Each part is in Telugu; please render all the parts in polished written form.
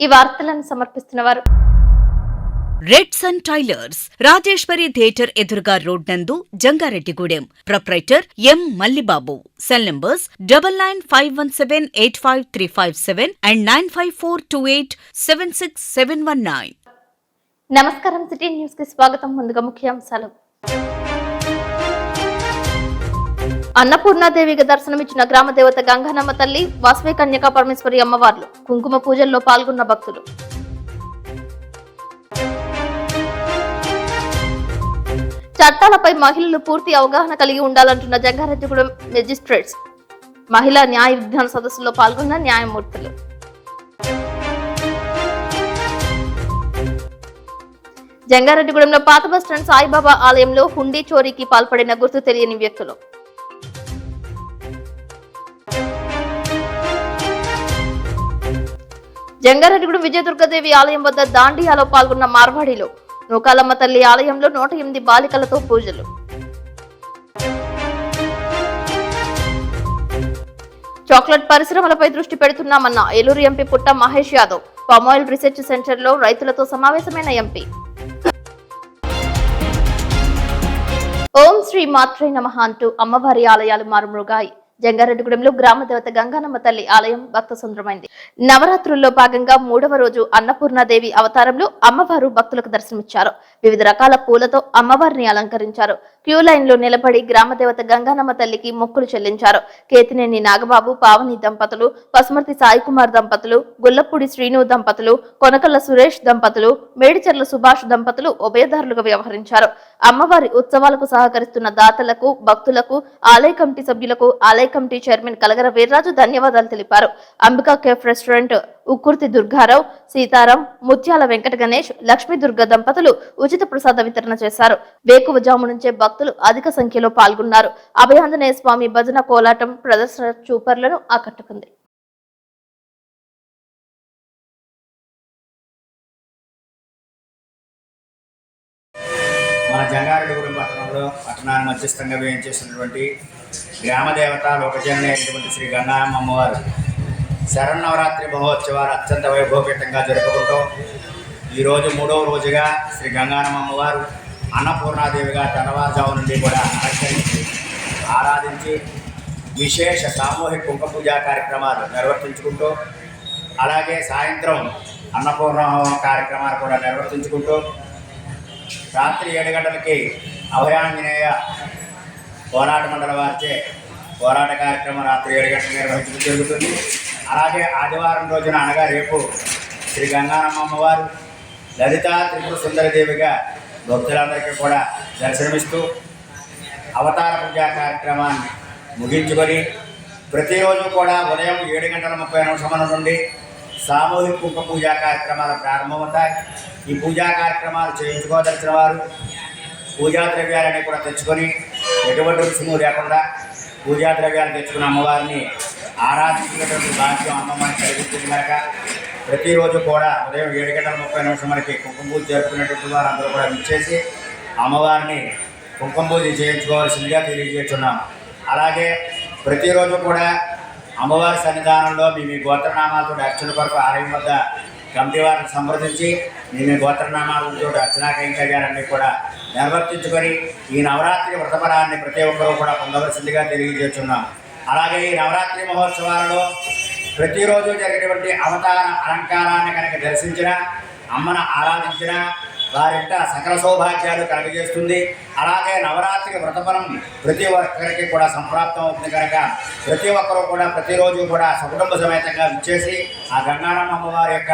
ఈ వార్తలను సమర్పిస్తున్నవారు red sun tailors, Rajeshwari theatre ఎదురుగా రోడ్ నందు, Jangareddygudem. Proprietor M Mallibabu. Cell numbers 9951785357 and 9542876719. నమస్కారం. సిటీ న్యూస్ కి స్వాగతం. ముందుగా ముఖ్యాంశాలు. అన్నపూర్ణాదేవిగా దర్శనమిచ్చిన గ్రామ దేవత గంగానమ్మ తల్లి, వాసవి కన్యకా పరమేశ్వరి అమ్మవార్లు. కుంకుమ పూజల్లో పాల్గొన్న భక్తులు. చట్టాలపై మహిళలు పూర్తి అవగాహన కలిగి ఉండాలంటున్న జంగారెడ్డిగూడెం మెజిస్ట్రేట్స్. మహిళా న్యాయ విజ్ఞాన సదస్సులో పాల్గొన్న న్యాయమూర్తులు. జంగారెడ్డిగూడెంలో పాత బస్టాండ్ సాయిబాబా ఆలయంలో హుండీ చోరీకి పాల్పడిన గుర్తు తెలియని వ్యక్తులు. జంగారెడ్డిగూడెం విజయదుర్గదేవి ఆలయం వద్ద దాండియాలో పాల్గొన్న మార్వాడీలు. నూకాలమ్మ తల్లి ఆలయంలో 108 బాలికలతో పూజలు. చాక్లెట్ పరిశ్రమలపై దృష్టి పెడుతున్నామన్న ఏలూరు ఎంపీ పుట్ట Mahesh Yadav. Palm oil research centre లో రైతులతో సమావేశమైన ఎంపీ. ఓం శ్రీ మాత్రే నమః అంటూ అమ్మవారి ఆలయాలు మారుమ్రోగాయి. జంగారెడ్డిగూడెంలో గ్రామ దేవత గంగానమ్మ తల్లి ఆలయం భక్త సుందరమైంది. నవరాత్రుల్లో భాగంగా 3వ రోజు అన్నపూర్ణాదేవి అవతారంలో అమ్మవారు భక్తులకు దర్శనమిచ్చారు. వివిధ రకాల పూలతో అమ్మవారిని అలంకరించారు. క్యూ లైన్ లో నిలబడి గ్రామ దేవత గంగానమ్మ తల్లికి మొక్కులు చెల్లించారు. కేతినేని నాగబాబు, పావని దంపతులు, పసుమర్తి సాయికుమార్ దంపతులు, గుల్లపూడి శ్రీను దంపతులు, కొనకల్ల సురేష్ దంపతులు, మేడిచెర్ల సుభాష్ దంపతులు ఉభయదారులుగా వ్యవహరించారు. అమ్మవారి ఉత్సవాలకు సహకరిస్తున్న దాతలకు, భక్తులకు, ఆలయ కమిటీ సభ్యులకు ఆలయ కమిటీ చైర్మన్ కలగర వీర్రాజు ధన్యవాదాలు తెలిపారు. అంబికా కేఫ్ రెస్టారెంట్, ఉక్కుర్తి దుర్గారావు, సీతారాం, ముత్యాల వెంకట గణేష్, లక్ష్మీ దుర్గ దంపతులు ఉచిత ప్రసాద వితరణ చేశారు. వేకువజాము నుంచే భక్తులు అధిక సంఖ్యలో పాల్గొన్నారు. అభయాంజనేయ స్వామి భజన కోలాటం ప్రదర్శన చూపర్లను ఆకట్టుకుంది. మన జంగారెడ్డిగూడెం పట్టణాన్ని మధ్యస్థంగా వేయించేసినటువంటి గ్రామదేవత లోకజనని అయినటువంటి శ్రీ గంగానమ్మ అమ్మవారు శరన్నవరాత్రి మహోత్సవాలు అత్యంత వైభవపేతంగా జరుపుకుంటూ ఈరోజు 3వ రోజుగా శ్రీ గంగానమ్మ అమ్మవారు అన్నపూర్ణాదేవిగా తెల్లవారుజాము నుండి కూడా అలంకరించి ఆరాధించి విశేష సామూహిక కుంకుమ పూజా కార్యక్రమాలు నిర్వర్తించుకుంటూ, అలాగే సాయంత్రం అన్నపూర్ణ కార్యక్రమాలు కూడా నిర్వర్తించుకుంటూ రాత్రి 7 గంటలకి అభయాంజనేయ పోరాట మండలి వారిచే పోరాట కార్యక్రమం రాత్రి 7 గంటలకు నిర్వహించడం జరుగుతుంది. అలాగే ఆదివారం రోజున అనగా రేపు శ్రీ గంగానమ్మ అమ్మవారు లలితా త్రిపుర సుందరదేవిగా భక్తులందరికీ కూడా దర్శనమిస్తూ అవతార పూజా కార్యక్రమాన్ని ముగించుకొని ప్రతిరోజు కూడా ఉదయం 7:30 నుండి సామూహిక కుంకుమ పూజా కార్యక్రమాలు ప్రారంభమవుతాయి. ఈ పూజా కార్యక్రమాలు చేయించుకోదలిచిన వారు పూజా ద్రవ్యాలని కూడా తెచ్చుకొని ఎటువంటి రుసుము లేకుండా పూజా ద్రవ్యాలు తెచ్చుకున్న అమ్మవారిని ఆరాధించినటువంటి భాగ్యం అమ్మవారిని కలిగించింది కనుక ప్రతిరోజు కూడా ఉదయం 7:30 కుంకుమ పూజ జరుపుకునేటువంటి వారు అందరూ కూడా విచ్చేసి అమ్మవారిని కుంకుమ పూజ చేయించుకోవాల్సిందిగా తెలియజేస్తున్నాం. అలాగే ప్రతిరోజు కూడా అమ్మవారి సన్నిధానంలో మీ గోత్రనామాలతో అర్చన కొరకు ఆలయం వద్ద కమిటీ వారిని సంప్రదించి మీ గోత్రనామాలతో అర్చనా కైంకర్యాలన్నీ కూడా నిర్వర్తించుకొని ఈ నవరాత్రి వ్రతపరాన్ని ప్రతి ఒక్కరూ కూడా పొందవలసిందిగా తెలియజేస్తున్నాం. అలాగే ఈ నవరాత్రి మహోత్సవాలలో ప్రతిరోజు జరిగినటువంటి అవతార అలంకారాన్ని కనుక దర్శించిన, అమ్మను ఆరాధించిన వారింట సకల సౌభాగ్యాలు కలుగజేస్తుంది. అలాగే నవరాత్రి వ్రతఫలం ప్రతి ఒక్కరికి కూడా సంప్రాప్తం అవుతుంది కనుక ప్రతి ఒక్కరూ కూడా ప్రతిరోజు కూడా సకుటుంబ సమేతంగా విచ్చేసి ఆ గంగానమ్మ అమ్మవారి యొక్క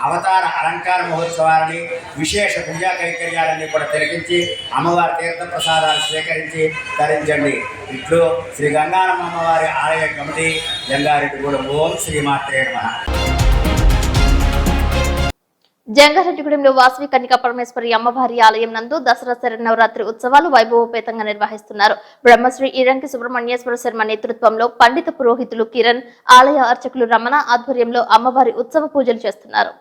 అవతార అలంకార మహోత్సవాలని విశేష పూజా కైంకర్యాలన్నీ కూడా తిలకించి అమ్మవారి తీర్థ ప్రసాదాలు స్వీకరించి తరించండి. ఇట్లు శ్రీ గంగానమ్మ అమ్మవారి ఆలయ కమిటీ, జంగారెడ్డిగూడెం. ఓం శ్రీమాత్రే నమః. జంగారెడ్డిగూడెంలో వాసవి కన్యకా పరమేశ్వరి అమ్మవారి ఆలయం నందు దసరా శరన్నవరాత్రి ఉత్సవాలు వైభవోపేతంగా నిర్వహిస్తున్నారు. బ్రహ్మశ్రీ ఇరంకి సుబ్రహ్మణ్యేశ్వర శర్మ నేతృత్వంలో పండిత పురోహితులు కిరణ్, ఆలయ అర్చకులు రమణ ఆధ్వర్యంలో అమ్మవారి ఉత్సవ పూజలు చేస్తున్నారు.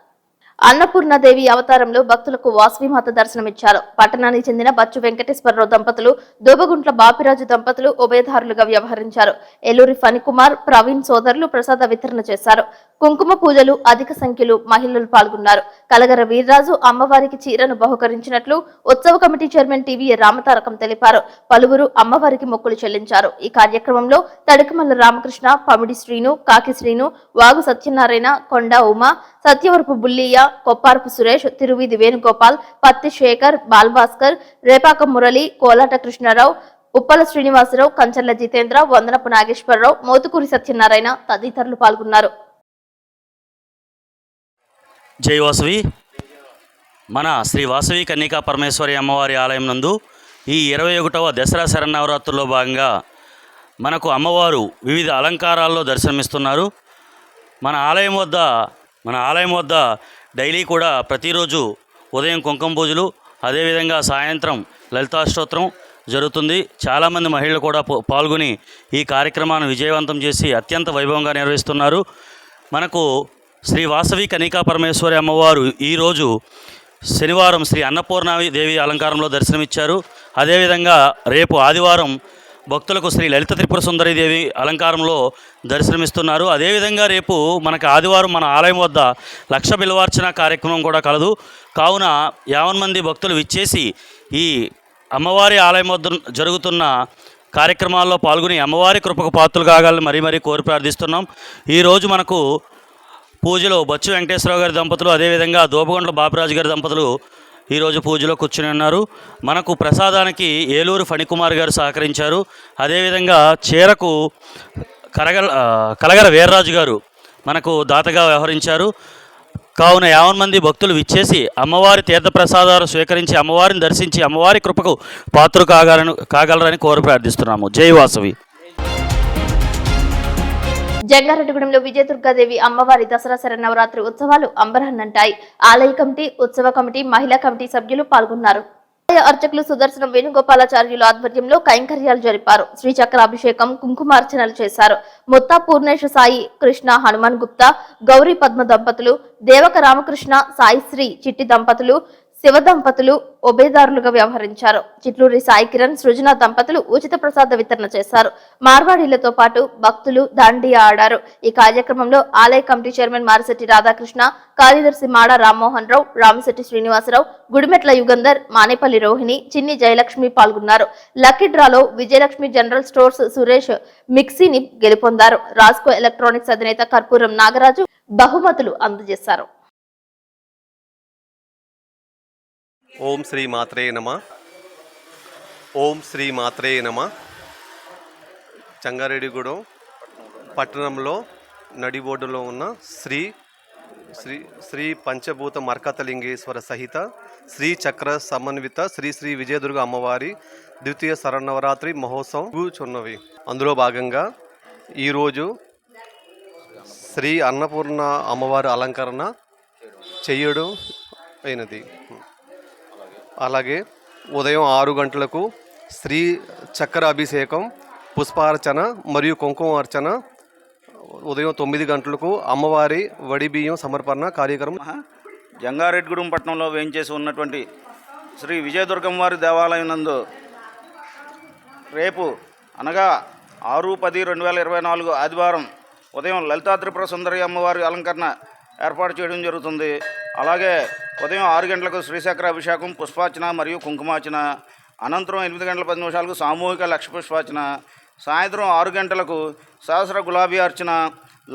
అన్నపూర్ణాదేవి అవతారంలో భక్తులకు వాసవిమాత దర్శనమిచ్చారు. పట్టణానికి చెందిన బచ్చు వెంకటేశ్వరరావు దంపతులు, దోబగుంట్ల బాపిరాజు దంపతులు ఉభయదారులుగా వ్యవహరించారు. ఏలూరి ఫణికుమార్, ప్రవీణ్ సోదరులు ప్రసాద వితరణ చేశారు. కుంకుమ పూజలు అధిక సంఖ్యలో మహిళలు పాల్గొన్నారు. కలగర వీర్రాజు అమ్మవారికి చీరను బహుకరించినట్లు ఉత్సవ కమిటీ చైర్మన్ టీవీ రామతారకం తెలిపారు. పలువురు అమ్మవారికి మొక్కులు చెల్లించారు. ఈ కార్యక్రమంలో తడికమల్ల రామకృష్ణ, పమిడి శ్రీను, కాకి శ్రీను, వాగు సత్యనారాయణ, కొండ ఉమా, సత్యవరపు బుల్లియ్య, కొప్పారపు సురేష్, తిరువీధి వేణుగోపాల్, పత్తి శేఖర్, బాల్భాస్కర్, రేపాక మురళి, కోలాట కృష్ణారావు, ఉప్పల శ్రీనివాసరావు, కంచర్ల జితేంద్ర, వందనపు నాగేశ్వరరావు, మోతుకూరి సత్యనారాయణ తదితరులు పాల్గొన్నారు. జై వాసవి. మన శ్రీ వాసవి కన్యకా పరమేశ్వరి అమ్మవారి ఆలయం నందు ఈ 21వ దసరా శరన్నవరాత్రుల్లో భాగంగా మనకు అమ్మవారు వివిధ అలంకారాల్లో దర్శనమిస్తున్నారు. మన ఆలయం వద్ద డైలీ కూడా ప్రతిరోజు ఉదయం కుంకుమ పూజలు, అదేవిధంగా సాయంత్రం లలితాష్టోత్రం జరుగుతుంది. చాలామంది మహిళలు కూడా పాల్గొని ఈ కార్యక్రమాన్ని విజయవంతం చేసి అత్యంత వైభవంగా నిర్వహిస్తున్నారు. మనకు శ్రీ వాసవి కన్యకా పరమేశ్వరి అమ్మవారు ఈరోజు శనివారం శ్రీ అన్నపూర్ణాదేవి అలంకారంలో దర్శనమిచ్చారు. అదేవిధంగా రేపు ఆదివారం భక్తులకు శ్రీ లలిత త్రిపుర సుందరి దేవి అలంకారంలో దర్శనమిస్తున్నారు. అదేవిధంగా రేపు మనకు ఆదివారం మన ఆలయం వద్ద లక్ష బిల్వార్చన కార్యక్రమం కూడా కలదు. కావున 50 మంది భక్తులు విచ్చేసి ఈ అమ్మవారి ఆలయం వద్ద జరుగుతున్న కార్యక్రమాల్లో పాల్గొని అమ్మవారి కృపకు పాత్రలు కాగాలని మరీ కోరి ప్రార్థిస్తున్నాం. ఈరోజు మనకు పూజలో బచ్చు వెంకటేశ్వరరావు గారి దంపతులు, అదేవిధంగా దోబగుంట్ల బాపిరాజు గారి దంపతులు ఈరోజు పూజలో కూర్చుని ఉన్నారు. మనకు ప్రసాదానికి ఏలూరు ఫణికుమార్ గారు సహకరించారు. అదేవిధంగా చీరకు కలగర వీర్రాజు గారు మనకు దాతగా వ్యవహరించారు. కావున 50 మంది భక్తులు విచ్చేసి అమ్మవారి తీర్థప్రసాదాలు స్వీకరించి అమ్మవారిని దర్శించి అమ్మవారి కృపకు పాత్ర కాగలరని కోరి ప్రార్థిస్తున్నాము. జై వాసవి. జంగారెడ్డిగూడెంలో విజయదుర్గాదేవి అమ్మవారి దసరా శరన్నవరాత్రి ఉత్సవాలు అంబరాన్నంటాయి. ఆలయ కమిటీ, ఉత్సవ కమిటీ, మహిళా కమిటీ సభ్యులు పాల్గొన్నారు. ఆలయ అర్చకులు సుదర్శనం వేణుగోపాలాచార్యుల ఆధ్వర్యంలో కైంకర్యాలు జరిపారు. శ్రీచక్రాభిషేకం, కుంకుమార్చనలు చేశారు. ముత్తా పూర్ణేశ సాయి కృష్ణ హనుమాన్ గుప్తా, గౌరీ పద్మ దంపతులు, దేవక రామకృష్ణ సాయిశ్రీ చిట్టి దంపతులు, శివ దంపతులు ఉభయదారులుగా వ్యవహరించారు. చిట్లూరి సాయి కిరణ్, సృజన దంపతులు ఉచిత ప్రసాద వితరణ చేశారు. మార్వాడీలతో పాటు భక్తులు దాండియా ఆడారు. ఈ కార్యక్రమంలో ఆలయ కమిటీ చైర్మన్ మారిశెట్టి రాధాకృష్ణ, కార్యదర్శి మాడ రామ్మోహన్ రావు, రామశెట్టి శ్రీనివాసరావు, గుడిమెట్ల యుగంధర్, మానేపల్లి రోహిణి, చిన్ని జయలక్ష్మి పాల్గొన్నారు. లక్కీ డ్రాలో విజయలక్ష్మి జనరల్ స్టోర్స్ సురేష్ మిక్సీని గెలుపొందారు. రాస్కో ఎలక్ట్రానిక్స్ అధినేత కర్పూరం నాగరాజు బహుమతులు అందజేశారు. ఓం శ్రీ మాత్రే నమ. ఓం శ్రీ మాత్రే నమ. జంగారెడ్డిగూడెం పట్టణంలో నడిబోర్డులో ఉన్న శ్రీ శ్రీ శ్రీ పంచభూత మర్కతలింగేశ్వర సహిత శ్రీ చక్ర సమన్విత శ్రీ శ్రీ విజయదుర్గ అమ్మవారి ద్వితీయ శరన్నవరాత్రి మహోత్సవం కూర్చున్నవి. అందులో భాగంగా ఈరోజు శ్రీ అన్నపూర్ణ అమ్మవారి అలంకరణ చేయడం అయినది. అలాగే ఉదయం 6 గంటలకు శ్రీ చక్ర అభిషేకం, పుష్పార్చన మరియు కుంకుమ అర్చన, ఉదయం 9 గంటలకు అమ్మవారి వడి బియ్యం సమర్పణ కార్యక్రమం. జంగారెడ్డిగూడెం పట్టణంలో వేయించేసి ఉన్నటువంటి శ్రీ విజయదుర్గమ్మవారి దేవాలయం నందు రేపు అనగా 6/10/2024 ఆదివారం ఉదయం లలితా త్రిపుర సుందరి అమ్మవారి అలంకరణ ఏర్పాటు చేయడం జరుగుతుంది. అలాగే ఉదయం 6 గంటలకు శ్రీచక్ర అభిషేకం, పుష్పార్చన మరియు కుంకుమార్చన, అనంతరం 8 గంటల 10 నిమిషాలకు సామూహిక లక్ష పుష్పార్చన, సాయంత్రం 6 గంటలకు సహస్ర గులాబీ అర్చన,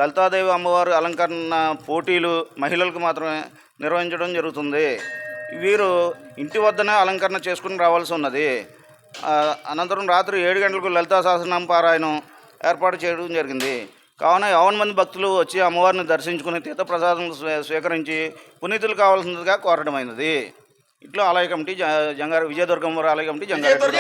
లలితాదేవి అమ్మవారి అలంకరణ పోటీలు మహిళలకు మాత్రమే నిర్వహించడం జరుగుతుంది. వీరు ఇంటి వద్దనే అలంకరణ చేసుకుని రావాల్సి ఉన్నది. అనంతరం రాత్రి 7 గంటలకు లలితా సహస్రనామ పారాయణం ఏర్పాటు చేయడం జరిగింది. కావున 50 మంది భక్తులు వచ్చి అమ్మవారిని దర్శించుకుని తీర్థప్రసాదం స్వీకరించి పునీతులు కావాల్సిందిగా కోరడమైనది. ఇట్లా ఆలయ కమిటీ విజయదుర్గమ్మ ఆలయ కమిటీ జంగారెడ్డి.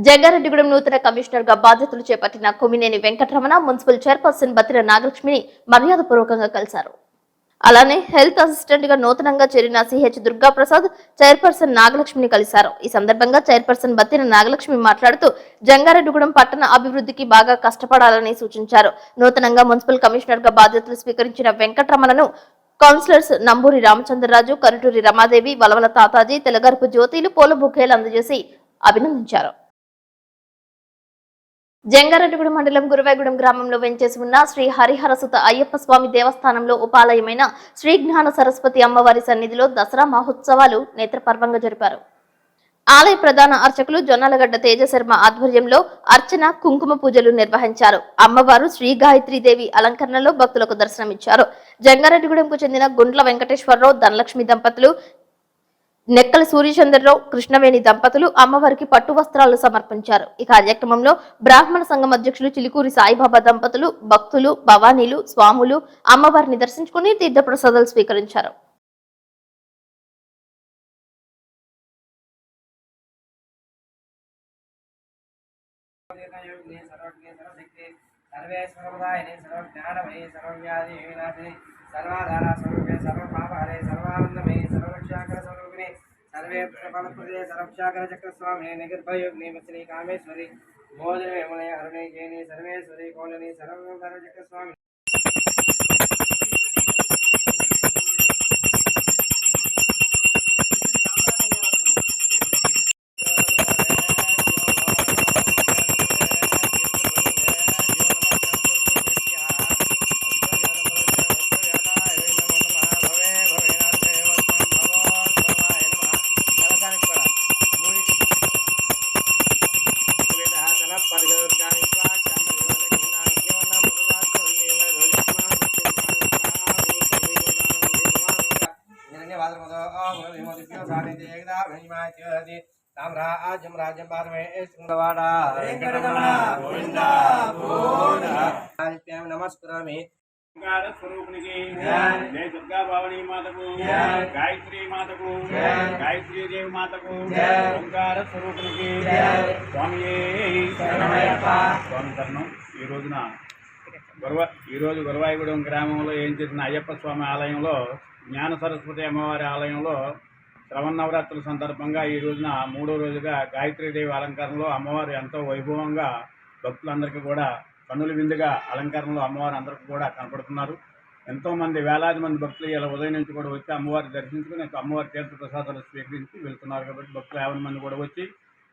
జంగారెడ్డిగూడెం నూతన కమిషనర్ గా బాధ్యతలు చేపట్టిన కొమ్మినేని వెంకటరమణ మున్సిపల్ చైర్పర్సన్ బత్తిన నాగలక్ష్మిని మర్యాదపూర్వకంగా కలిశారు. అలానే హెల్త్ అసిస్టెంట్ గా నూతనంగా చేరిన సిహెచ్ దుర్గా ప్రసాద్ చైర్పర్సన్ నాగలక్ష్మిని కలిశారు. ఈ సందర్భంగా చైర్పర్సన్ బత్తిన నాగలక్ష్మి మాట్లాడుతూ జంగారెడ్డిగూడెం పట్టణ అభివృద్ధికి బాగా కష్టపడాలని సూచించారు. నూతనంగా మున్సిపల్ కమిషనర్ గా బాధ్యతలు స్వీకరించిన వెంకటరమణను కౌన్సిలర్స్ నంబూరి రామచంద్రరాజు, కరుటూరి రమాదేవి, వలవల తాతాజీ, తెలగరపు జ్యోతిలు పూల బుకేలు అందజేసి అభినందించారు. జంగారెడ్డిగూడెం మండలం గురువాయగూడెం గ్రామంలో వెంచేసి ఉన్న శ్రీ హరిహరసుత అయ్యప్ప స్వామి దేవస్థానంలో ఉపాలయమైన శ్రీ జ్ఞాన సరస్వతి అమ్మవారి సన్నిధిలో దసరా మహోత్సవాలు నేత్రపర్వంగా జరిపారు. ఆలయ ప్రధాన అర్చకులు జొన్నలగడ్డ తేజశర్మ ఆధ్వర్యంలో అర్చన, కుంకుమ పూజలు నిర్వహించారు. అమ్మవారు శ్రీ గాయత్రీదేవి అలంకరణలో భక్తులకు దర్శనమిచ్చారు. జంగారెడ్డిగూడెంకు చెందిన గుండ్ల వెంకటేశ్వరరావు, ధనలక్ష్మి దంపతులు, నెక్కల సూర్యచంద్రరావు, కృష్ణవేణి దంపతులు అమ్మవారికి పట్టు వస్త్రాలు సమర్పించారు. ఈ కార్యక్రమంలో బ్రాహ్మణ సంఘం అధ్యక్షులు చిలుకూరి సాయిబాబా దంపతులు, భక్తులు, భవానీలు, స్వాములు అమ్మవారిని దర్శించుకుని తీర్థప్రసాదాలు స్వీకరించారు. सर्वे फलप्रदे सर्वक्षाकर चक्रस्वामी निगर्भयोग्नि वत्सनी कामेश्वरी भोजने विमले हरणे जैनी सर्वेश्वरी कौलनी सर्वकर चक्रस्वामी राम राज्य पारमे सिंहवाड़ा नमस्कारामि स्वरूपनिकी जय दुर्गा भवानी मातకు गायत्री मातకు गायत्री देवी मातకు ओंकार स्वरूपनिकी स्वामी శరణమయ్యప్ప. స్వామి తరుణం ఈ రోజు గురువాయగూడెం గ్రామంలో ఏం చేసిన అయ్యప్ప స్వామి ఆలయంలో జ్ఞాన సరస్వతి అమ్మవారి ఆలయంలో శ్రవణనవరాత్రుల సందర్భంగా ఈ రోజున 3వ రోజుగా గాయత్రీదేవి అలంకరణలో అమ్మవారు ఎంతో వైభవంగా భక్తులందరికీ కూడా కన్నుల విందుగా అలంకరణలో అమ్మవారు అందరికీ కూడా కనపడుతున్నారు. ఎంతోమంది వేలాది మంది భక్తులు ఇలా ఉదయం నుంచి కూడా వచ్చి అమ్మవారిని దర్శించుకుని అమ్మవారి తీర్థ ప్రసాదాలు స్వీకరించి వెళ్తున్నారు. కాబట్టి భక్తులు 50 మంది కూడా వచ్చి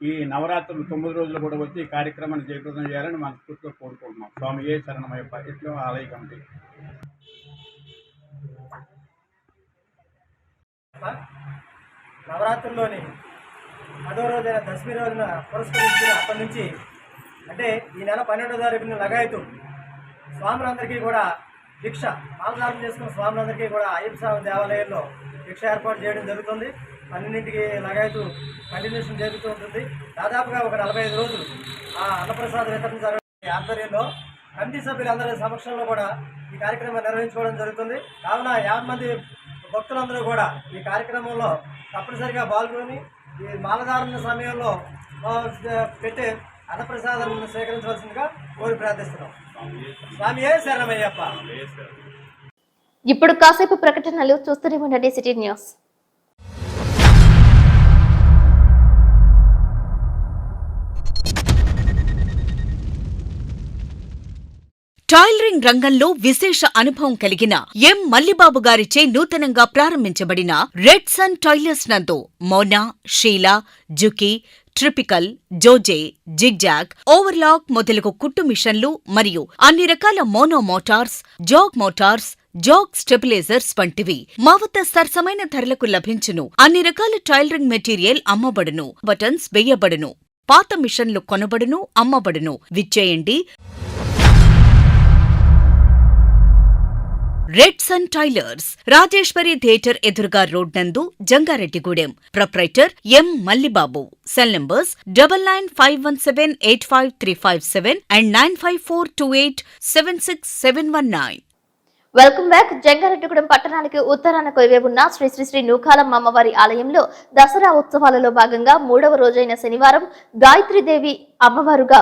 ఈ నవరాత్రులు 9 రోజులు కూడా వచ్చి ఈ కార్యక్రమాన్ని జయప్రదం చేయాలని మనస్ఫూర్తిగా కోరుకుంటున్నాం. స్వామి శరణమయ్యప్ప. ఇట్లా ఆలయ కమిటీ నవరాత్రుల్లోని 10వ రోజైన దశమి రోజున పురస్కరించిన అప్పటి నుంచి అంటే ఈ నెల 12వ తారీఖున లగాయతు స్వాములందరికీ కూడా దీక్ష మాలధారణ చేసుకున్న స్వాములందరికీ కూడా అయ్యప్ప స్వామి దేవాలయంలో దీక్ష ఏర్పాటు చేయడం జరుగుతుంది. 12ంటికి లగాయతు కంటిన్యూషన్ జరుగుతూ ఉంటుంది. దాదాపుగా ఒక 45 రోజులు ఆ అన్నప్రసాద వితరణ జరిగే ఆధ్వర్యంలో కమిటీ సభ్యులందరి సమక్షంలో కూడా ఈ కార్యక్రమం నిర్వహించుకోవడం జరుగుతుంది. కావున 50 మంది భక్తులందరూ కూడా ఈ కార్యక్రమంలో తప్పనిసరిగా పాల్గొని ఈ మాలధారణ సమయంలో పెట్టే అన్నప్రసాదాలను స్వీకరించవలసిందిగా కోరి ప్రార్థిస్తున్నాం. స్వామి శరణమయ్యప్ప. ఇప్పుడు కాసేపు ప్రకటనలు చూస్తూనే ఉండండి సిటీ న్యూస్. టైలరింగ్ రంగంలో విశేష అనుభవం కలిగిన ఎం మల్లిబాబు గారిచే నూతనంగా ప్రారంభించబడిన రెడ్ సన్ టైలర్స్ నందు మోనా, షీలా, జుకీ, ట్రిపికల్, జోజే, జిగ్జాగ్, ఓవర్లాక్ మొదలగు కుట్టు మిషన్లు మరియు అన్ని రకాల మోనో మోటార్స్, జాగ్ మోటార్స్, జాగ్ స్టెబిలైజర్స్ వంటివి మా వద్ద సరసమైన ధరలకు లభించును. అన్ని రకాల టైలరింగ్ మెటీరియల్ అమ్మబడును. బటన్స్ వేయబడును. పాత మిషన్లు కొనబడును, అమ్మబడును. విచ్చేయండి. Red sun tailors, Rajeshwari theatre ఎదురుగా రోడ్ నందు, Jangareddygudem. Proprietor M Mallibabu. Cell numbers 9951785357 and 9542876719. Welcome back. Jangareddygudem పట్టణానికి ఉత్తరాన కొలువై ఉన్న శ్రీ శ్రీ శ్రీ నూకాలమ్మ అమ్మవారి ఆలయంలో దసరా ఉత్సవాలలో భాగంగా 3వ రోజైన శనివారం గాయత్రీదేవి అమ్మవారుగా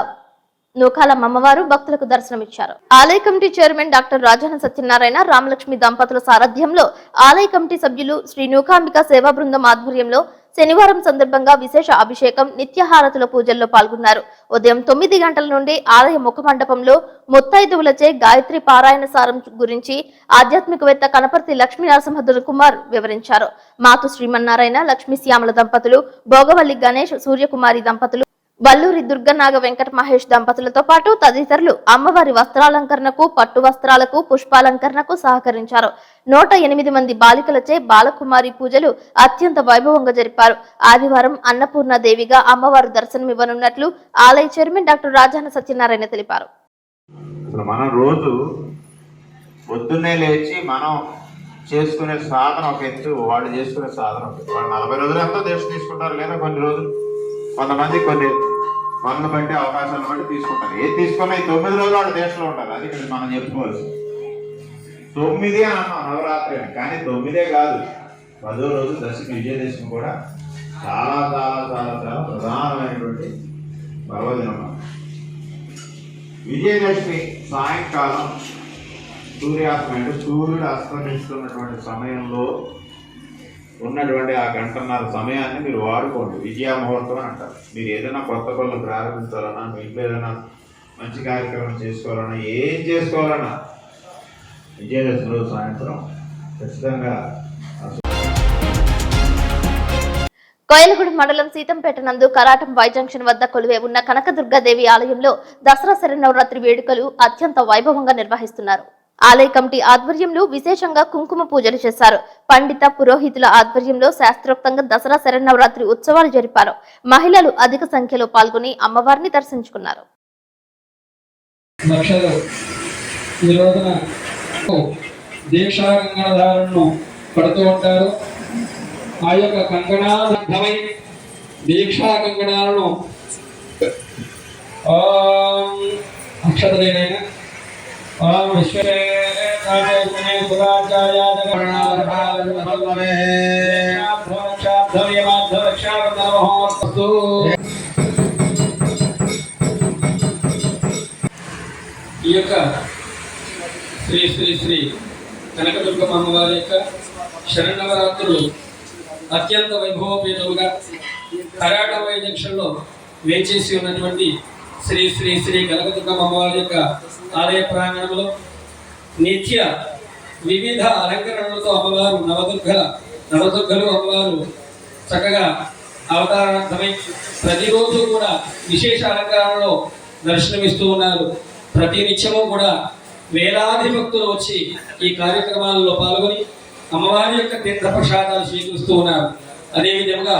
నూకాలమ్మ అమ్మవారు భక్తులకు దర్శనమిచ్చారు. ఆలయ committee chairman doctor Rajana Satyanarayana, Ramalakshmi దంపతుల సారథ్యంలో ఆలయ కమిటీ సభ్యులు శ్రీ నూకాంబిక సేవా బృందం ఆధ్వర్యంలో శనివారం సందర్భంగా విశేష అభిషేకం, నిత్యహారతుల పూజల్లో పాల్గొన్నారు. ఉదయం 9 గంటల నుండి ఆలయ ముఖ మండపంలో ముత్తైదువులచే గాయత్రి పారాయణ సారం గురించి ఆధ్యాత్మికవేత్త కనపర్తి లక్ష్మీ నరసింహ కుమార్ వివరించారు. మాతు శ్రీమన్నారాయణ, లక్ష్మీ శ్యామల దంపతులు, భోగవల్లి గణేష్, సూర్యకుమారి దంపతులు, వల్లూరి దుర్గనాగ వెంకట మహేష్ దంపతులతో పాటు తదితరులు అమ్మవారి వస్త్రాలంకరణకు, పట్టు వస్త్రాలకు, పుష్పాలంకరణకు సహకరించారు. 108 మంది బాలికలచే బాలకుమారి పూజలు అత్యంత వైభవంగా జరిపారు. ఆదివారం అన్నపూర్ణ దేవిగా అమ్మవారు దర్శనమివ్వనున్నట్లు ఆలయ చైర్మన్ డాక్టర్ రాజాన సత్యనారాయణ తెలిపారు. మనం రోజు పొద్దున్నే లేచి మనం చేసుకునే సాధన ఒక ఎత్తు, వాళ్ళు చేసుకునే సాధన ఒక ఎత్తు. వాళ్ళు 40 రోజులు ఎంతో దీక్ష తీసుకుంటారు, లేదా కొన్ని రోజులు, కొంతమంది కొన్ని పనులు బట్టి అవకాశాలను బట్టి తీసుకుంటారు. ఏది తీసుకున్నా ఈ 9 రోజులు వాళ్ళు దీక్షలో ఉంటారు. అది ఇక్కడ మనం చెప్పుకోవాల్సి 9 అన్నాం నవరాత్రి, కానీ 9 కాదు, 10వ రోజు దశమి, విజయదశమి కూడా చాలా చాలా చాలా చాలా ప్రధానమైనటువంటి పర్వదినం. విజయదశమి సాయంకాలం సూర్యాస్తమయం, సూర్యుడు అస్తమిస్తున్నటువంటి సమయంలో ఉన్నటువంటి ఆ గంటన్నర సమయాన్ని మీరు వాడుకోండి. విజయ ముహూర్తం అని అంటారు. మీరు ఏదైనా కొత్త పనులు ప్రారంభించాలన్నా, మీ ఇంట్లో ఏదైనా మంచి కార్యక్రమం చేసుకోవాలన్నా, ఏం చేసుకోవాలన్నా విజయదశమి రోజు సాయంత్రం ఖచ్చితంగా. కోయలగూడెం మండలం సీతంపేట నందు కరాటం వై జంక్షన్ వద్ద కొలువై ఉన్న కనకదుర్గాదేవి ఆలయంలో దసరా శరన్నవరాత్రి వేడుకలు అత్యంత వైభవంగా నిర్వహిస్తున్నారు. ఆలయ కమిటీ ఆధ్వర్యంలో విశేషంగా కుంకుమ పూజలు చేశారు. పండిత పురోహితుల ఆధ్వర్యంలో శాస్త్రోక్తంగా దసరా శరన్నవరాత్రి ఉత్సవాలు జరిపారు. మహిళలు అధిక సంఖ్యలో పాల్గొని అమ్మవారిని దర్శించుకున్నారు. ఈ రోజున దీక్షా కంకణధారణను పడుతూ ఉంటారు. ఆ యొక్క కంకణార్థమై దీక్షా కంకణాలను అక్షతలేనైనా ఈ యొక్క శ్రీ శ్రీ శ్రీ కనకదుర్గమ్మ అమ్మవారి యొక్క శరన్నవరాత్రులు అత్యంత వైభవపేతముగా కరాట వై జంక్షన్లో వేచేసి ఉన్నటువంటి శ్రీ శ్రీ శ్రీ కనకదుర్గమ్మ అమ్మవారి యొక్క ఆలయ ప్రాంగణంలో నిత్య వివిధ అలంకరణలతో అమ్మవారు నవదుర్గలు అమ్మవారు చక్కగా అవతారార్థమై ప్రతిరోజు కూడా విశేష అలంకరణలో దర్శనమిస్తూ ఉన్నారు. ప్రతి నిత్యము కూడా వేలాది భక్తులు వచ్చి ఈ కార్యక్రమాలలో పాల్గొని అమ్మవారి యొక్క తీర్థ ప్రసాదాలు స్వీకరిస్తూ ఉన్నారు. అదేవిధంగా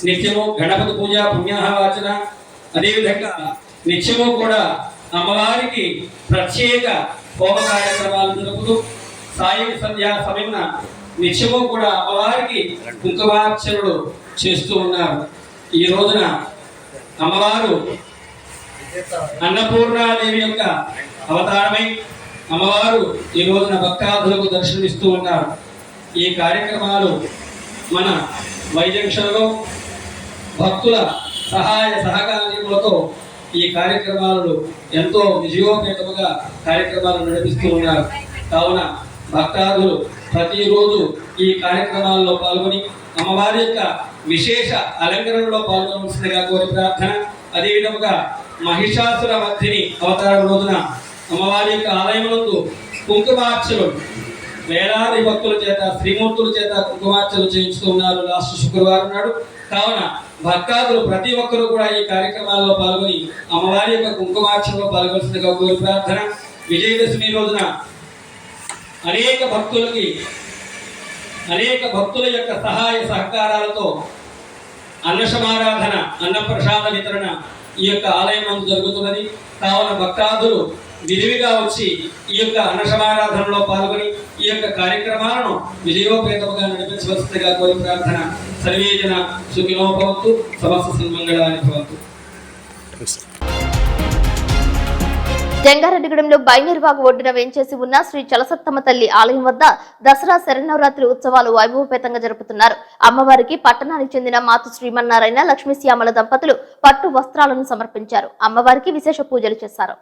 నిత్యము గణపతి పూజ, పుణ్యాహవాచన, అదేవిధంగా నిత్యము కూడా అమ్మవారికి ప్రత్యేక హోమ కార్యక్రమాలు జరుపుతూ సాయం సంధ్యా సమయమున నిత్యము కూడా అమ్మవారికి కుంకుమార్చనలు చేస్తూ ఉన్నారు. ఈ రోజున అమ్మవారు అన్నపూర్ణాదేవి యొక్క అవతారమై అమ్మవారు ఈ రోజున భక్తాదులకు దర్శనమిస్తూ ఉన్నారు. ఈ కార్యక్రమాలు మన వై జంక్షన్లో భక్తుల సహాయ సహకారములతో ఈ కార్యక్రమాలను ఎంతో విజయోపేతముగా కార్యక్రమాలు నడిపిస్తూ ఉన్నారు. కావున భక్తాదులు ప్రతిరోజు ఈ కార్యక్రమాల్లో పాల్గొని అమ్మవారి యొక్క విశేష అలంకరణలో పాల్గొనవలసిందిగా కోరి ప్రార్థన. అదేవిధముగా మహిషాసుర మర్దిని అవతారం రోజున అమ్మవారి యొక్క ఆలయమునందు కుంకుమార్చలు వేలాది భక్తుల చేత, శ్రీమూర్తుల చేత కుంకుమార్చలు చేయించుతూ ఉన్నారు లాస్ట్ శుక్రవారం నాడు. కావున భక్తాదులు ప్రతి ఒక్కరూ కూడా ఈ కార్యక్రమాల్లో పాల్గొని అమ్మవారి యొక్క కుంకుమార్చనలో పాల్గొనవలసిందిగా కోరి ప్రార్థన. విజయదశమి రోజున అనేక భక్తుల యొక్క సహాయ సహకారాలతో అన్నసమారాధన, అన్నప్రసాద వితరణ ఈ యొక్క ఆలయం జరుగుతున్నది. కావున భక్తాదులు విరివిగా వచ్చి ఈ యొక్క అన్నసమారాధనలో పాల్గొని ఈ యొక్క కార్యక్రమాలను విజయోపేతముగా నడిపించవలసిందిగా కోరి ప్రార్థన. సర్వే జన సుఖినో భవంతు, సమస్త సన్మంగళాని భవంతు. జంగారెడ్డిగూడెంలో బైనేరువాగు ఒడ్డున వేంచేసి ఉన్న శ్రీ చలసత్తమ్మ తల్లి ఆలయం వద్ద దసరా శరన్నవరాత్రి ఉత్సవాలు వైభవపేతంగా జరుపుతున్నారు. అమ్మవారికి పట్టణానికి చెందిన మాతృ శ్రీమన్నారాయణ లక్ష్మీశ్యామల దంపతులు పట్టు వస్త్రాలను సమర్పించారు. అమ్మవారికి విశేష పూజలు చేశారు.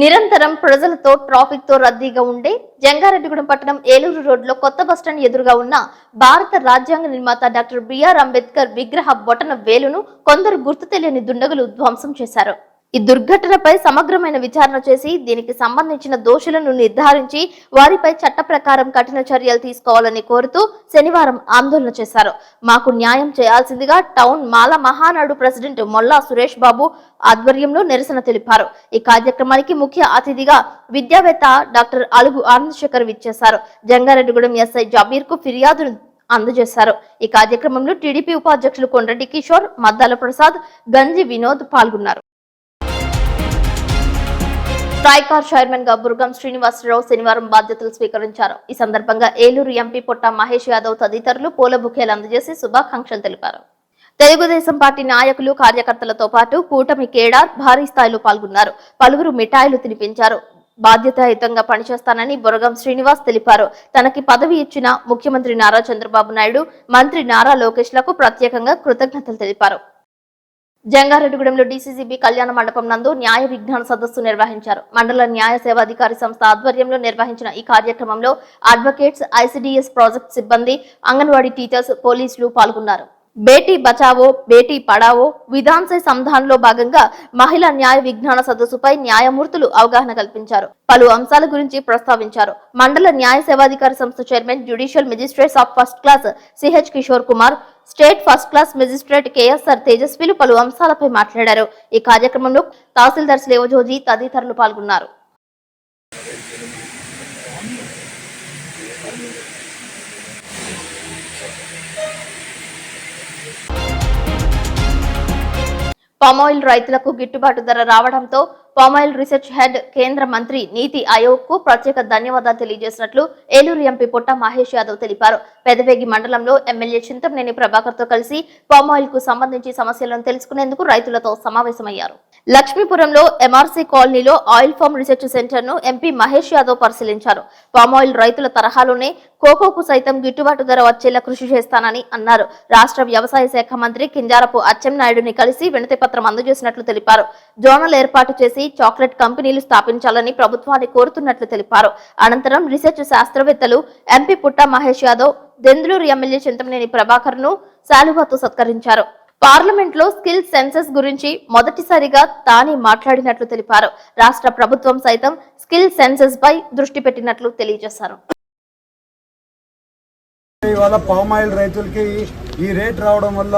నిరంతరం ప్రజలతో ట్రాఫిక్ తో రద్దీగా ఉండే జంగారెడ్డిగూడెం పట్టణం ఏలూరు రోడ్లో కొత్త బస్టాండ్ ఎదురుగా ఉన్న భారత రాజ్యాంగ నిర్మాత డాక్టర్ బిఆర్ అంబేద్కర్ విగ్రహ బొటన వేలును కొందరు గుర్తు తెలియని దుండగులు ధ్వంసం చేశారు. ఈ దుర్ఘటనపై సమగ్రమైన విచారణ చేసి దీనికి సంబంధించిన దోషులను నిర్ధారించి వారిపై చట్ట ప్రకారం కఠిన చర్యలు తీసుకోవాలని కోరుతూ శనివారం ఆందోళన చేశారు. మాకు న్యాయం చేయాల్సిందిగా టౌన్ మాల మహానాడు ప్రెసిడెంట్ మొల్లా సురేష్ బాబు ఆధ్వర్యంలో నిరసన తెలిపారు. ఈ కార్యక్రమానికి ముఖ్య అతిథిగా విద్యావేత్త డాక్టర్ అలుగు ఆనందశేఖర్ విచ్చేశారు. జంగారెడ్డిగూడెం ఎస్ఐ జబీర్ కు ఫిర్యాదును అందజేశారు. ఈ కార్యక్రమంలో టీడీపీ ఉపాధ్యక్షులు కొండ్రెడ్డి కిషోర్, మద్దాల ప్రసాద్, గంజి వినోద్ పాల్గొన్నారు. ట్రైకార్ చైర్మన్ గా బుర్గం శ్రీనివాసరావు శనివారం బాధ్యతలు స్వీకరించారు. ఈ సందర్భంగా ఏలూరు ఎంపీ పొట్ట మహేష్ యాదవ్ తదితరులు పూల బుకేలు అందజేసి శుభాకాంక్షలు తెలిపారు. తెలుగుదేశం పార్టీ నాయకులు, కార్యకర్తలతో పాటు కూటమి కేడార్ భారీ స్థాయిలో పాల్గొన్నారు. పలువురు మిఠాయిలు తినిపించారు. బాధ్యతాయుతంగా పనిచేస్తానని బుర్గం శ్రీనివాస్ తెలిపారు. తనకి పదవి ఇచ్చిన ముఖ్యమంత్రి నారా చంద్రబాబు నాయుడు, మంత్రి నారా లోకేష్ లకు ప్రత్యేకంగా కృతజ్ఞతలు తెలిపారు. జంగారెడ్డిగూడెంలో డీసీసీబీ కళ్యాణ మండపం నందు న్యాయ విజ్ఞాన సదస్సు నిర్వహించారు. మండల న్యాయ సేవాధికారి సంస్థ ఆధ్వర్యంలో నిర్వహించిన ఈ కార్యక్రమంలో అడ్వకేట్స్, ఐసీడీఎస్ ప్రాజెక్ట్ సిబ్బంది, అంగన్వాడీ టీచర్స్, పోలీసులు పాల్గొన్నారు. బేటీ బచావో బేటీ పడావో విధాన్సే సంధానంలో భాగంగా మహిళా న్యాయ విజ్ఞాన సదస్సుపై న్యాయమూర్తులు అవగాహన కల్పించారు. పలు అంశాల గురించి ప్రస్తావించారు. మండల న్యాయ సేవాధికారి సంస్థ chairman, judicial magistrates of first class CH Kishore Kumar, state first class magistrate KSR తేజస్విలు పలు అంశాలపై మాట్లాడారు. ఈ కార్యక్రమంలో తహసీల్దార్ స్లేవజోజీ తదితరులు పాల్గొన్నారు. పామాయిల్ రైతులకు గిట్టుబాటు ధర రావడంతో పామాయిల్ రీసెర్చ్ హెడ్, కేంద్ర మంత్రి నీతి ఆయోగ్ కు ప్రత్యేక ధన్యవాదాలు తెలియజేసినట్లు ఏలూరు ఎంపీ పొట్ట మహేష్ యాదవ్ తెలిపారు. పెదవేగి మండలంలో ఎమ్మెల్యే చింతమనేని ప్రభాకర్ తో కలిసి పామాయిల్ కు సంబంధించి సమస్యలను తెలుసుకునేందుకు రైతులతో సమావేశమయ్యారు. లక్ష్మీపురంలో ఎంఆర్సీ కాలనీలో ఆయిల్ ఫామ్ రీసెర్చ్ సెంటర్ ను ఎంపీ మహేష్ యాదవ్ పరిశీలించారు. పామాయిల్ రైతుల తరహాలోనే కోకోకు సైతం గిట్టుబాటు ధర వచ్చేలా కృషి చేస్తానని అన్నారు. రాష్ట్ర వ్యవసాయ శాఖ మంత్రి కింజారపు అచ్చెన్నాయుడుని కలిసి వినతి పత్రం అందజేసినట్లు తెలిపారు. జోనల్ ఏర్పాటు చేసి చాక్లెట్ కంపెనీలు స్థాపించాలని ప్రభుత్వాన్ని కోరుతున్నట్లు తెలిపారు. అనంతరం రీసెర్చ్ శాస్త్రవేత్తలు ఎంపీ పుట్ట మహేష్ యాదవ్, దెందులూరు ఎమ్మెల్యే చింతమనేని ప్రభాకర్ ను శాలువాతో సత్కరించారు. పార్లమెంట్ లో స్కిల్ సెన్సెస్ గురించి మొదటిసారిగా తానే మాట్లాడినట్లు తెలిపారు. రాష్ట్ర ప్రభుత్వం సైతం స్కిల్ సెన్సెస్ పై దృష్టి పెట్టినట్లు తెలియజేశారు. ఇవాళ పామాయిల్ రైతులకి ఈ రేట్ రావడం వల్ల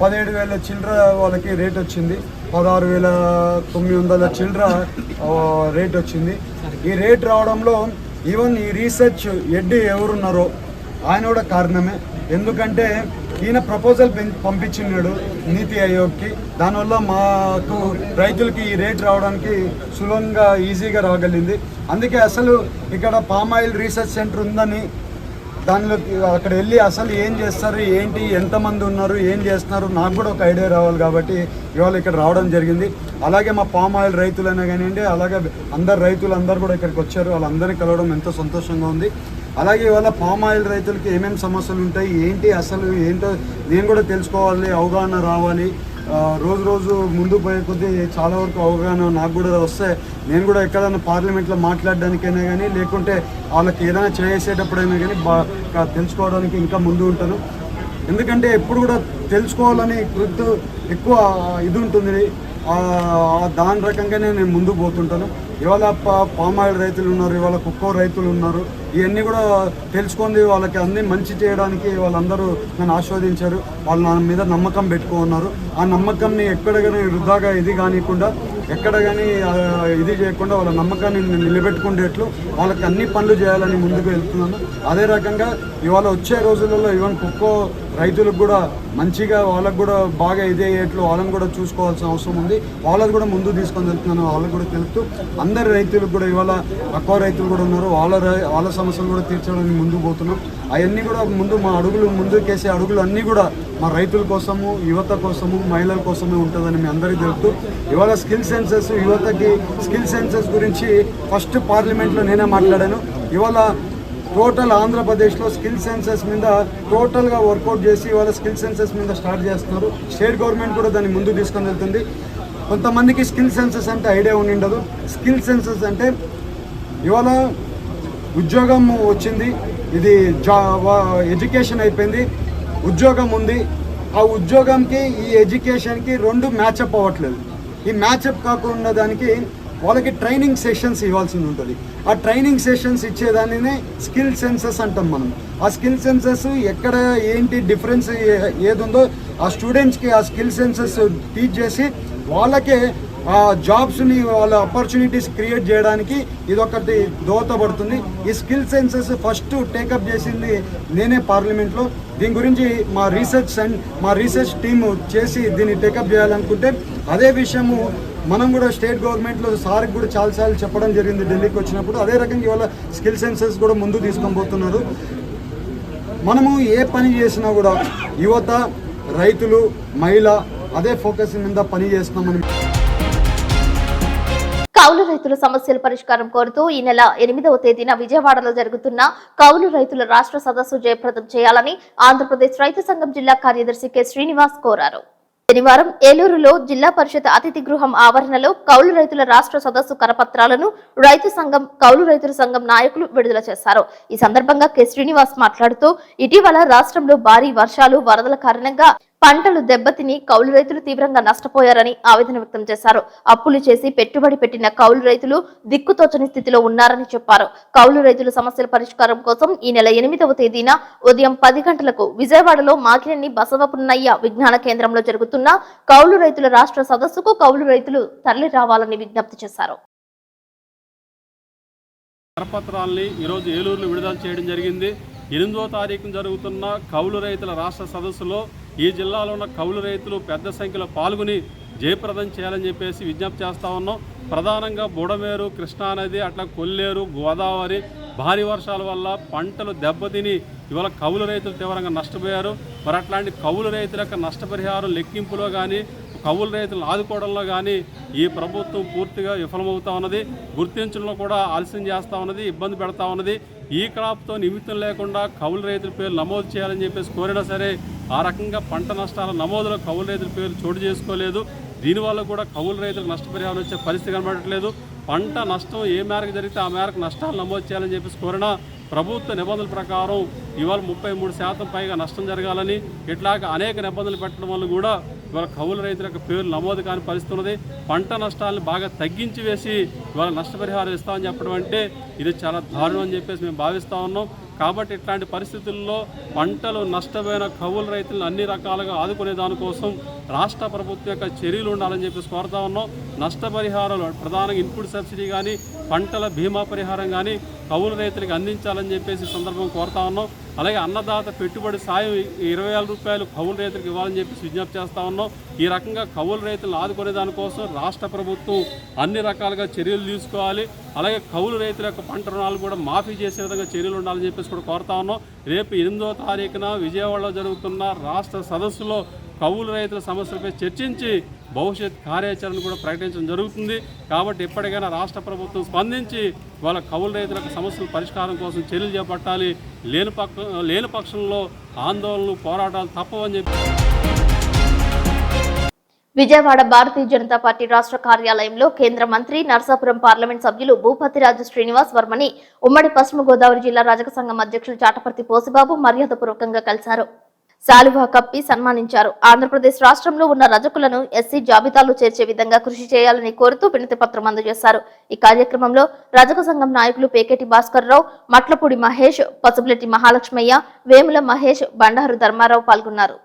17,000 చిల్లర వాళ్ళకి రేట్ వచ్చింది, 16,900 చిల్లర రేట్ వచ్చింది. ఈ రేట్ రావడంలో ఈవెన్ ఈ రీసెర్చ్ హెడ్ ఎవరున్నారో ఆయన కూడా కారణమే. ఎందుకంటే ఈయన ప్రపోజల్ పంపించినాడు నీతి ఆయోగ్కి. దానివల్ల మాకు రైతులకి ఈ రేట్ రావడానికి సులభంగా ఈజీగా రాగలిగింది. అందుకే అసలు ఇక్కడ పామాయిల్ రీసెర్చ్ సెంటర్ ఉందని దానిలోకి అక్కడ వెళ్ళి అసలు ఏం చేస్తారు, ఏంటి, ఎంతమంది ఉన్నారు, ఏం చేస్తున్నారు నాకు కూడా ఒక ఐడియా రావాలి కాబట్టి ఇవాళ ఇక్కడ రావడం జరిగింది. అలాగే మా పామ్ ఆయిల్ రైతులైనా కానివ్వండి, అలాగే అందరు రైతులందరూ కూడా ఇక్కడికి వచ్చారు. వాళ్ళందరినీ కలవడం ఎంతో సంతోషంగా ఉంది. అలాగే ఇవాళ పామ్ ఆయిల్ రైతులకి ఏమేమి సమస్యలు ఉంటాయి, ఏంటి, అసలు ఏంటో నేను కూడా తెలుసుకోవాలి, అవగాహన రావాలి. రోజు రోజు ముందు పోయే కొద్దీ చాలా వరకు అవగాహన నాకు కూడా వస్తే నేను కూడా ఎక్కడైనా పార్లమెంట్లో మాట్లాడడానికైనా కానీ, లేకుంటే వాళ్ళకి ఏదైనా చేసేటప్పుడైనా కానీ తెలుసుకోవడానికి ఇంకా ముందు ఉంటాను. ఎందుకంటే ఎప్పుడు కూడా తెలుసుకోవాలని ఎక్కువ ఇది ఉంటుంది. దాని రకంగానే నేను ముందుకు పోతుంటాను. ఇవాళ పామ్ ఆయిల్ రైతులు ఉన్నారు, ఇవాళ కుక్కో రైతులు ఉన్నారు. ఇవన్నీ కూడా తెలుసుకుంది వాళ్ళకి అన్ని మంచి చేయడానికి వాళ్ళందరూ నన్ను ఆస్వాదించారు. వాళ్ళు నా మీద నమ్మకం పెట్టుకున్నారు. ఆ నమ్మకంని ఎక్కడ కానీ వృధాగా ఇది కానికుండా ఎక్కడ కానీ ఇది చేయకుండా వాళ్ళ నమ్మకాన్ని నిలబెట్టుకునేట్లు వాళ్ళకి అన్ని పనులు చేయాలని ముందుకు వెళ్తున్నాను. అదే రకంగా ఇవాళ వచ్చే రోజులలో ఈవెన్ కుక్కో రైతులకు కూడా మంచిగా వాళ్ళకు కూడా బాగా ఇదే అయ్యేట్లు వాళ్ళని కూడా చూసుకోవాల్సిన అవసరం ఉంది. వాళ్ళని కూడా ముందు తీసుకొని వెళ్తున్నాను. వాళ్ళకు కూడా తెలుపుతూ అందరి రైతులకు కూడా ఇవాళ తక్కువ రైతులు కూడా ఉన్నారు, వాళ్ళ సమస్యలు కూడా తీర్చడానికి ముందుకు పోతున్నాం. అవన్నీ కూడా మా అడుగులు ముందుకేసే అడుగులు అన్నీ కూడా మా రైతుల కోసము, యువత కోసము, మహిళల కోసమే ఉంటుందని మీ అందరికీ తెలుపుతూ ఇవాళ స్కిల్ సెన్సెస్, యువతకి స్కిల్ సెన్సెస్ గురించి ఫస్ట్ పార్లమెంట్లో నేనే మాట్లాడాను. ఇవాళ టోటల్ ఆంధ్రప్రదేశ్లో స్కిల్ సెన్సెస్ మీద టోటల్గా వర్కౌట్ చేసి ఇవాళ స్కిల్ సెన్సెస్ మీద స్టార్ట్ చేస్తున్నారు. స్టేట్ గవర్నమెంట్ కూడా దాన్ని ముందు తీసుకొని వెళ్తుంది. కొంతమందికి స్కిల్ సెన్సెస్ అంటే ఐడియా ఉండదు. స్కిల్ సెన్సెస్ అంటే ఇవాళ ఉద్యోగం వచ్చింది, ఇది ఎడ్యుకేషన్ అయిపోయింది, ఉద్యోగం ఉంది. ఆ ఉద్యోగంకి ఈ ఎడ్యుకేషన్కి రెండు మ్యాచప్ అవ్వట్లేదు. ఈ మ్యాచప్ కాకుండా దానికి వాళ్ళకి ట్రైనింగ్ సెషన్స్ ఇవ్వాల్సింది ఉంటుంది. ఆ ట్రైనింగ్ సెషన్స్ ఇచ్చేదానినే స్కిల్ సెన్సెస్ అంటాం మనం. ఆ స్కిల్ సెన్సెస్ ఎక్కడ ఏంటి డిఫరెన్స్ ఏది ఉందో ఆ స్టూడెంట్స్కి ఆ స్కిల్ సెన్సెస్ టీచ్ చేసి వాళ్ళకే ఆ జాబ్స్ని వాళ్ళ ఆపర్చునిటీస్ క్రియేట్ చేయడానికి ఇదొకటి దోహదపడుతుంది. ఈ స్కిల్ సెన్సెస్ ఫస్ట్ టేకప్ చేసింది నేనే పార్లమెంట్లో. దీని గురించి మా రీసెర్చ్ టీమ్ చేసి దీన్ని టేకప్ చేయాలనుకుంటే అదే విషయము మనం కూడా స్టేట్ గవర్నమెంట్లో సార్కి కూడా చాలాసార్లు చెప్పడం జరిగింది ఢిల్లీకి వచ్చినప్పుడు. అదే రకంగా ఇవాళ స్కిల్ సెన్సెస్ కూడా ముందు తీసుకొని పోతున్నారు. మనము ఏ పని చేసినా కూడా యువత, రైతులు, మహిళ అదే ఫోకస్ మీద పని చేస్తున్నామని. కౌలు రైతుల సమస్యల పరిష్కారం కోరుతూ ఈ నెల 8వ తేదీన విజయవాడలో జరుగుతున్న కౌలు రైతుల రాష్ట్ర సదస్సు జయప్రదం చేయాలని ఆంధ్రప్రదేశ్ రైతు సంఘం జిల్లా కార్యదర్శి కె శ్రీనివాస్ కోరారు. శనివారం ఏలూరులో జిల్లా పరిషత్ అతిథి గృహం ఆవరణలో కౌలు రైతుల రాష్ట్ర సదస్సు కరపత్రాలను రైతు సంఘం, కౌలు రైతుల సంఘం నాయకులు విడుదల చేశారు. ఈ సందర్భంగా కె శ్రీనివాస్ మాట్లాడుతూ ఇటీవల రాష్ట్రంలో భారీ వర్షాలు, వరదల కారణంగా పంటలు దెబ్బతిని కౌలు రైతులు తీవ్రంగా నష్టపోయారని ఆవేదన వ్యక్తం చేశారు. అప్పులు చేసి పెట్టుబడి పెట్టిన కౌలు రైతులు దిక్కుతోచని స్థితిలో ఉన్నారని చెప్పారు. కౌలు రైతుల సమస్యల పరిష్కారం కోసం ఈ నెల 8వ తేదీన ఉదయం 10 గంటలకు విజయవాడలో మాకినేని బసవపున్నయ్య విజ్ఞాన కేంద్రంలో జరుగుతున్న కౌలు రైతుల రాష్ట్ర సదస్సుకు కౌలు రైతులు తరలి రావాలని విజ్ఞప్తి చేశారు. కరపత్రాల్ని ఈరోజు ఏలూరులో విడుదల చేయడం జరిగింది. 8వ తారీఖున జరుగుతున్న కౌలు రైతుల రాష్ట్ర సదస్సులో ఈ జిల్లాలో ఉన్న కౌలు రైతులు పెద్ద సంఖ్యలో పాల్గొని జయప్రదం చేయాలని చెప్పేసి విజ్ఞప్తి చేస్తూ ఉన్నాం. ప్రధానంగా బుడమేరు, కృష్ణానది, అట్లా కొల్లేరు, గోదావరి భారీ వర్షాల వల్ల పంటలు దెబ్బతిని ఇవాళ కౌలు రైతులు తీవ్రంగా నష్టపోయారు. మరి అట్లాంటి కౌలు రైతుల యొక్క నష్టపరిహారం లెక్కింపులో కానీ, కౌలు రైతులను ఆదుకోవడంలో కానీ ఈ ప్రభుత్వం పూర్తిగా విఫలమవుతా ఉన్నది. గుర్తించడంలో కూడా ఆలస్యం చేస్తూ ఉన్నది, ఇబ్బంది పెడతా ఉన్నది. ఈ క్రాప్తో నిమిత్తం లేకుండా కౌలు రైతుల పేర్లు నమోదు చేయాలని చెప్పేసి కోరినా సరే ఆ రకంగా పంట నష్టాల నమోదులో కౌలు రైతుల పేర్లు చోటు చేసుకోలేదు. దీనివల్ల కూడా కౌలు రైతులకు నష్టపరిహారం వచ్చే పరిస్థితి కనబడట్లేదు. పంట నష్టం ఏ మేరకు జరిగితే ఆ మేరకు నష్టాలు నమోదు చేయాలని చెప్పేసి కోరినా ప్రభుత్వ నిబంధనల ప్రకారం ఇవాళ 33% పైగా నష్టం జరగాలని ఇట్లాగా అనేక నిబంధనలు పెట్టడం వల్ల కూడా ఇవాళ కౌలు రైతులకు పేర్లు నమోదు కాని పరిస్థితి ఉన్నది. పంట నష్టాలను బాగా తగ్గించి వేసి ఇవాళ నష్టపరిహారం ఇస్తామని చెప్పడం అంటే ఇది చాలా దారుణం అని చెప్పేసి మేము భావిస్తూ ఉన్నాం. కాబట్టి ఇట్లాంటి పరిస్థితుల్లో పంటలు నష్టపోయిన కౌలు రైతులను అన్ని రకాలుగా ఆదుకునే దానికోసం రాష్ట్ర ప్రభుత్వం యొక్క చర్యలు ఉండాలని చెప్పేసి కోరుతా ఉన్నాం. నష్టపరిహారాలు ప్రధానంగా ఇన్పుట్ సబ్సిడీ కానీ, పంటల బీమా పరిహారం కానీ కౌలు రైతులకు అందించాలని చెప్పేసి సందర్భం కోరుతా ఉన్నాం. అలాగే అన్నదాత పెట్టుబడి సాయం 20,000 రూపాయలు కౌలు రైతులకు ఇవ్వాలని చెప్పేసి విజ్ఞప్తి చేస్తూ ఉన్నాం. ఈ రకంగా కౌలు రైతులను ఆదుకునే దానికోసం రాష్ట్ర ప్రభుత్వం అన్ని రకాలుగా చర్యలు తీసుకోవాలి. అలాగే కౌలు రైతుల యొక్క పంట రుణాలు కూడా మాఫీ చేసే విధంగా చర్యలు ఉండాలని చెప్పేసి కూడా కోరుతా ఉన్నాం. రేపు 8వ తారీఖున విజయవాడలో జరుగుతున్న రాష్ట్ర సదస్సులో కౌలు రైతుల సమస్యలపై చర్చించి భవిష్యత్ కార్యాచరణ కూడా ప్రకటించడం జరుగుతుంది. కాబట్టి ఎప్పటికైనా రాష్ట్ర ప్రభుత్వం స్పందించి వాళ్ళ కౌలు రైతులకు సమస్యల పరిష్కారం కోసం చర్యలు చేపట్టాలి. లేని పక్షంలో ఆందోళనలు, పోరాటాలు తప్పవని చెప్పి విజయవాడ భారతీయ జనతా పార్టీ రాష్ట్ర కార్యాలయంలో కేంద్ర మంత్రి, నర్సాపురం పార్లమెంట్ సభ్యులు భూపతిరాజు శ్రీనివాస్ వర్మని ఉమ్మడి పశ్చిమ గోదావరి జిల్లా రజక సంఘం అధ్యక్షులు చాటపర్తి పోసిబాబు మర్యాదపూర్వకంగా కలిశారు. శాలువా కప్పి సన్మానించారు. ఆంధ్రప్రదేశ్ రాష్ట్రంలో ఉన్న రజకులను ఎస్సీ జాబితాలో చేర్చే విధంగా కృషి చేయాలని కోరుతూ వినతి పత్రం అందజేశారు. ఈ కార్యక్రమంలో రజక సంఘం నాయకులు పేకేటి భాస్కర్ రావు, మట్లపూడి మహేష్, పసుపులెట్టి మహాలక్ష్మయ్య, వేముల మహేష్, బండారు ధర్మారావు పాల్గొన్నారు.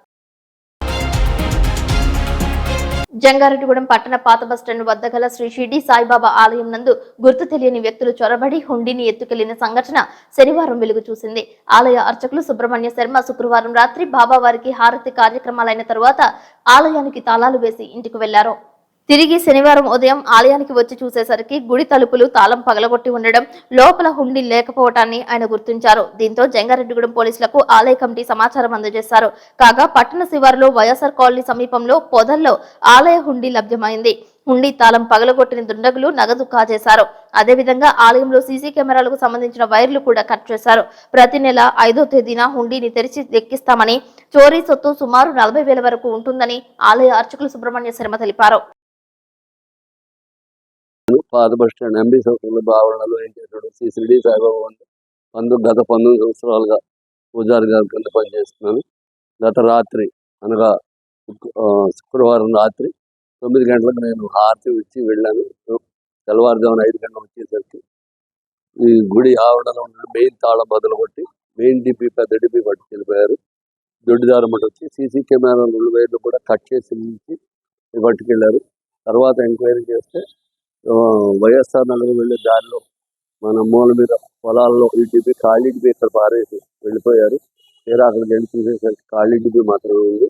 జంగారెడ్డిగూడెం పట్టణ పాత బస్టాండ్ వద్ద గల శ్రీ షిర్డీ సాయిబాబా ఆలయం నందు గుర్తు తెలియని వ్యక్తులు చొరబడి హుండీని ఎత్తుకెళ్లిన సంఘటన శనివారం వెలుగు చూసింది. ఆలయ అర్చకులు సుబ్రహ్మణ్య శర్మ శుక్రవారం రాత్రి బాబావారికి హారతి కార్యక్రమాలైన తరువాత ఆలయానికి తాళాలు వేసి ఇంటికి వెళ్లారు. తిరిగి శనివారం ఉదయం ఆలయానికి వచ్చి చూసేసరికి గుడి తలుపులు తాళం పగలగొట్టి ఉండడం, లోపల హుండీ లేకపోవటాన్ని ఆయన గుర్తించారు. దీంతో జంగారెడ్డిగూడెం పోలీసులకు ఆలయ కమిటీ సమాచారం అందజేశారు. కాగా పట్టణ శివారులో వైఎస్ఆర్ కాలనీ సమీపంలో పొదల్లో ఆలయ హుండీ లభ్యమైంది. హుండీ తాళం పగలగొట్టిన దుండగులు నగదు కాజేశారు. అదేవిధంగా ఆలయంలో సీసీ కెమెరాలకు సంబంధించిన వైర్లు కూడా కట్ చేశారు. ప్రతి నెల 5వ తేదీన హుండీని తెరిచి లెక్కిస్తామని, చోరీ సొత్తు సుమారు 40,000 వరకు ఉంటుందని ఆలయ అర్చకులు సుబ్రహ్మణ్య శర్మ తెలిపారు. పాత బస్ స్టాండ్ ఎంబీ సౌకర్యంలో ఆవరణలో ఏం చేశాడు శ్రీ షిర్డీ సాయిబాబా గత 19 సంవత్సరాలుగా పూజారి గారి కింద పనిచేస్తున్నాను. గత రాత్రి అనగా శుక్రవారం రాత్రి 9 గంటలకు నేను హారతి ఇచ్చి వెళ్ళాను. తెల్లవారుజామున 5 గంటలకు వచ్చేసరికి ఈ గుడి ఆవరణలో ఉన్న మెయిన్ తాళం బదులు కొట్టి మెయిన్ డిపి పెద్ద డిపి పట్టుకెళ్ళిపోయారు. దొడ్డిదారు మటు వచ్చి సీసీ కెమెరా 2 వైర్లు కూడా కట్ చేసి పట్టుకెళ్లారు. తర్వాత ఎంక్వైరీ చేస్తే వైఎస్ఆర్ నగర్ వెళ్ళే దారిలో మన మూల మీద పొలాల్లో ఈ డిపి ఖాళీ డిపి ఇక్కడ పారేసి వెళ్ళిపోయారు. తీరా అక్కడికి వెళ్ళి చూసేసరికి ఖాళీ డిపి మాత్రమే ఉంది.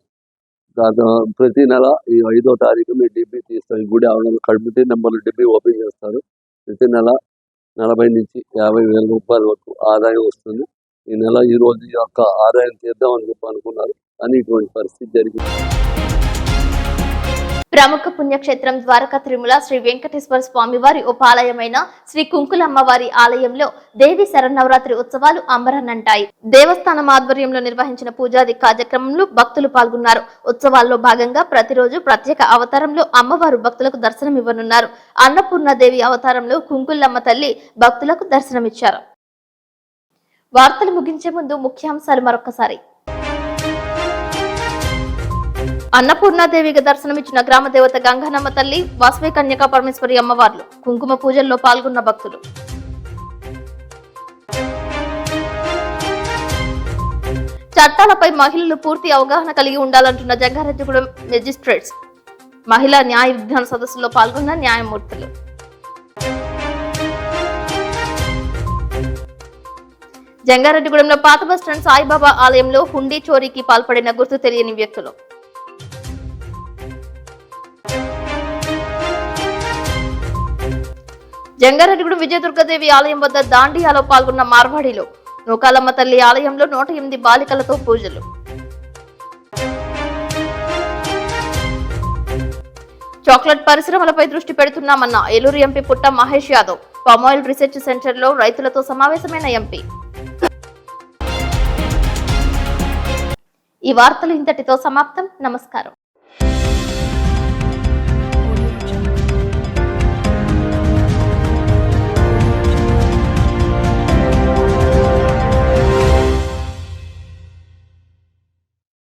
దాంతో ప్రతి నెల ఈ 5వ తారీఖు మీ డిపి తీస్తారు. ఈ గుడి ఆవరణలో కమిటీ నెంబర్లు డిపి ఓపెన్ చేస్తారు. ప్రతి నెల 40,000 నుంచి 50,000 రూపాయల వరకు ఆదాయం వస్తుంది. ఈ నెల ఈ రోజు యొక్క ఆదాయం తీద్దామని అనుకున్నారు, కానీ ఇటువంటి పరిస్థితి జరిగింది. ప్రముఖ పుణ్యక్షేత్రం ద్వారకా తిరుమల శ్రీ వెంకటేశ్వర స్వామి వారి ఉపాలయమైన శ్రీ కుంకులమ్మవారి ఆలయంలో దేవి శరన్నవరాత్రి ఉత్సవాలు అంబరాన్నంటాయి. దేవస్థానం ఆధ్వర్యంలో నిర్వహించిన పూజాది కార్యక్రమంలో భక్తులు పాల్గొన్నారు. ఉత్సవాల్లో భాగంగా ప్రతిరోజు ప్రత్యేక అవతారంలో అమ్మవారు భక్తులకు దర్శనమివ్వనున్నారు. అన్నపూర్ణాదేవి అవతారంలో కుంకులమ్మ తల్లి భక్తులకు దర్శనమిచ్చారు. వార్తలు ముగించే ముందు ముఖ్యాంశాలు మరొకసారి. అన్నపూర్ణాదేవిగా దర్శనమిచ్చిన గ్రామ దేవత గంగానమ్మ తల్లి, వాసవి కన్యకా పరమేశ్వరి అమ్మవార్లు, కుంకుమ పూజల్లో పాల్గొన్న భక్తులు. చట్టాలపై మహిళలు పూర్తి అవగాహన కలిగి ఉండాలంటున్న జంగారెడ్డిగూడెం మెజిస్ట్రేట్స్. మహిళా న్యాయ విజ్ఞాన సదస్సులో పాల్గొన్న న్యాయమూర్తులు. జంగారెడ్డిగూడెంలో పాత బస్టాండ్ సాయిబాబా ఆలయంలో హుండీ చోరీకి పాల్పడిన గుర్తు తెలియని వ్యక్తులు. జంగారెడ్డిగూడెం విజయదుర్గదేవి ఆలయం వద్ద దాండియాలో పాల్గొన్న మార్వాడీలు. నూకాలమ్మ తల్లి ఆలయంలో 108 బాలికలతో పూజలు. చాక్లెట్ పరిశ్రమలపై దృష్టి పెడుతున్నామన్న ఏలూరు ఎంపీ పుట్ట మహేష్ యాదవ్. పామాయిల్ రీసెర్చ్ సెంటర్లో రైతులతో సమావేశమైన ఎంపీ. ఈ వార్తలు ఇంతటితో సమాప్తం. నమస్కారం.